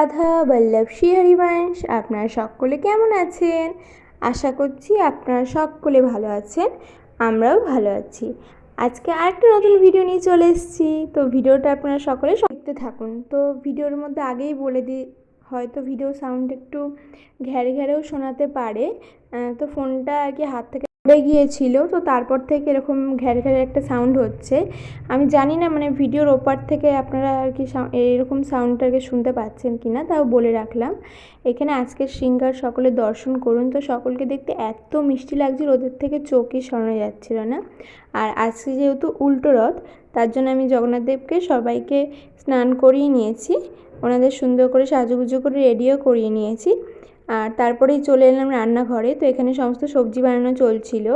রাধা বল্লভ শ্রী হরিবংশ। আপনারা সকলে কেমন আছেন? আশা করছি আপনারা সকলে ভালো আছেন, আমরাও ভালো আছি। আজকে আরেকটা নতুন ভিডিও নিয়ে চলে এসেছি। তো ভিডিওটা আপনারা সকলে দেখতে থাকুন। তো ভিডিওর মধ্যে আগেই বলে দিই, হয়তো ভিডিও সাউন্ড একটু ঘ্যারে ঘ্যারেও শোনাতে পারে। তো ফোনটা আর কি হাত থেকে পড়ে গিয়েছিল, তো তারপর থেকে এরকম ঘ্যারে ঘ্যারে একটা সাউন্ড হচ্ছে। আমি জানি না মানে ভিডিওর ওপার থেকে আপনারা আর কি এরকম সাউন্ডটাকে শুনতে পাচ্ছেন কি না, তাও বলে রাখলাম। এখানে আজকের সিঙ্গার সকলে দর্শন করুন। তো সকলকে দেখতে এত মিষ্টি লাগছিল, ওদের থেকে চোখই সরানো যাচ্ছিল না। আর আজকে যেহেতু উল্টো রথ, তার জন্য আমি জগন্নাথ দেবকে সবাইকে স্নান করিয়ে নিয়েছি, ওনাদের সুন্দর করে সাজুগুজু করে রেডিও করিয়ে নিয়েছি। আর তারপরেই চলে এলাম রান্নাঘরে। তো এখানে সমস্ত সবজি বানানো চলছিল,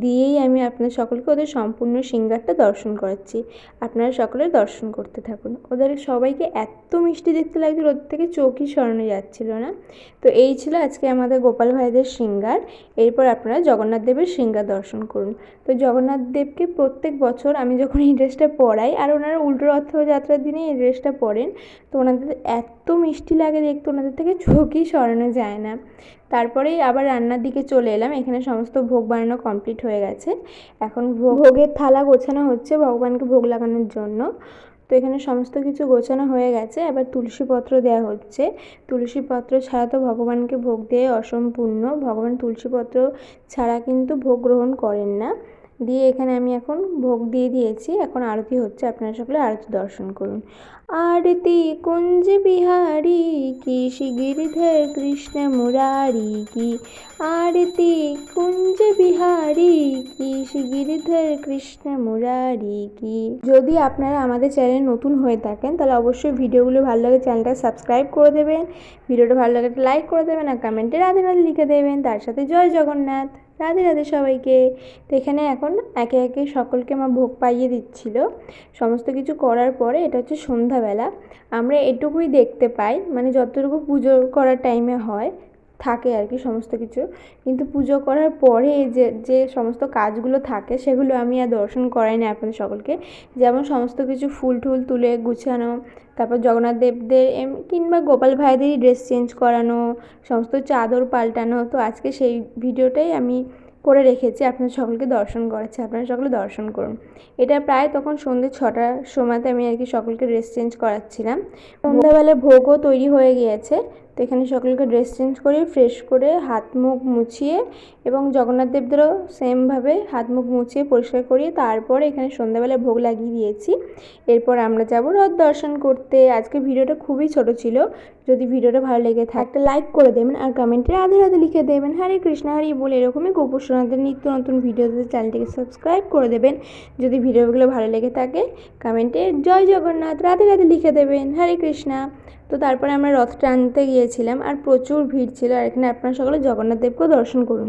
দিয়েই আমি আপনাদের সকলকে ওদের সম্পূর্ণ সিঙ্গারটা দর্শন করাচ্ছি। আপনারা সকলে দর্শন করতে থাকুন। ওদের সবাইকে এত মিষ্টি দেখতে লাগছিল, ওদের থেকে চোখই সরানো যাচ্ছিল না। তো এই ছিল আজকে আমাদের গোপাল ভাইদের সিঙ্গার। এরপর আপনারা জগন্নাথ দেবের সিঙ্গার দর্শন করুন। তো জগন্নাথ দেবকে প্রত্যেক বছর আমি যখন এই ড্রেসটা পরাই, আর ওনারা উল্টো রথযাত্রার দিনে এই ড্রেসটা পরেন, তো ওনাদের এত মিষ্টি লাগে দেখতে, ওনাদের থেকে চোখই সরানো যায় না। তারপরেই আবার রান্নার দিকে চলে এলাম। এখানে সমস্ত ভোগ বানানো কমপ্লিট হয়ে গেছে। এখন ভোগের থালা গোছানো হচ্ছে ভগবানকে ভোগ লাগানোর জন্য। তো এখানে সমস্ত কিছু গোছানো হয়ে গেছে। এবার তুলসী পত্র দেওয়া হচ্ছে। তুলসী পত্র ছাড়া তো ভগবানকে ভোগ দিয়ে অসম্পূর্ণ, ভগবান তুলসী পত্র ছাড়া কিন্তু ভোগ গ্রহণ করেন না। দিয়ে এখানে আমি এখন ভোগ দিয়ে দিয়েছি। এখন আরতি হচ্ছে, আপনারা সকলে আরতি দর্শন করুন। आरती कुंज बिहारी की श्री गिरिधर कृष्ण मुरारी की, आरती कुंज बिहारी की श्री गिरिधर कृष्ण मुरारी की। যদি আপনারা আমাদের চ্যানেলে নতুন হয়ে থাকেন তাহলে অবশ্যই ভিডিওগুলো ভালো লাগে চ্যানেলটা সাবস্ক্রাইব করে দেবেন, ভিডিওটা ভালো লাগে লাইক করে দেবেন, আর কমেন্টে রাধে রাধে লিখে দেবেন, তার সাথে জয় জগন্নাথ। রাধে রাধে সবাইকে। তো এখানে এখন একে একে সকলকে মা ভোগ পাইয়ে দিচ্ছিল। সমস্ত কিছু করার পরে এটা হচ্ছে সন্ধ্যাবেলা, আমরা এটুকুই দেখতে পাই, মানে যতটুকু পুজো করার টাইমে হয় থাকে আর কি সমস্ত কিছু। কিন্তু পুজো করার পরে যে যে সমস্ত কাজগুলো থাকে সেগুলো আমি আর দর্শন করাই না আপনাদের সকলকে। যেমন সমস্ত কিছু ফুল টুল তুলে গুছানো, তারপর জগন্নাথ দেবদের কিংবা গোপাল ভাইদেরই ড্রেস চেঞ্জ করানো, সমস্ত চাদর পাল্টানো। তো আজকে সেই ভিডিওটাই আমি করে রেখেছি, আপনাদের সকলকে দর্শন করাচ্ছি, আপনারা সকলে দর্শন করুন। এটা প্রায় তখন সন্ধ্যে 6টার সময়তে আমি আর কি সকলকে ড্রেস চেঞ্জ করাচ্ছিলাম। সন্ধ্যাবেলায় ভোগও তৈরি হয়ে গিয়েছে। তো এখানে সকলকে ড্রেস চেঞ্জ করে ফ্রেশ করে হাত মুখ মুছিয়ে, এবং জগন্নাথ দেবদেরও সেমভাবে হাত মুখ মুছিয়ে পরিষ্কার করিয়ে তারপরে এখানে সন্ধ্যাবেলায় ভোগ লাগিয়ে দিয়েছি। এরপর আমরা যাব রথ দর্শন করতে। আজকে ভিডিওটা খুবই ছোট ছিল। যদি ভিডিওটা ভালো লেগে থাকে একটা লাইক করে দেবেন, আর কমেন্টে রাধে রাধে লিখে দেবেন। হরে কৃষ্ণ হরি বলে এরকমই গোপসোনাদের নিত্য নতুন ভিডিওতে চ্যানেলটিকে সাবস্ক্রাইব করে দেবেন। যদি ভিডিওগুলো ভালো লেগে থাকে কমেন্টে জয় জগন্নাথ রাধে রাধে লিখে দেবেন। হরে কৃষ্ণা। তো তারপরে আমরা রথ টানতে গিয়েছিলাম, আর প্রচুর ভিড় ছিল। আর এখানে আপনারা সকলে জগন্নাথ দেবকেও দর্শন করুন।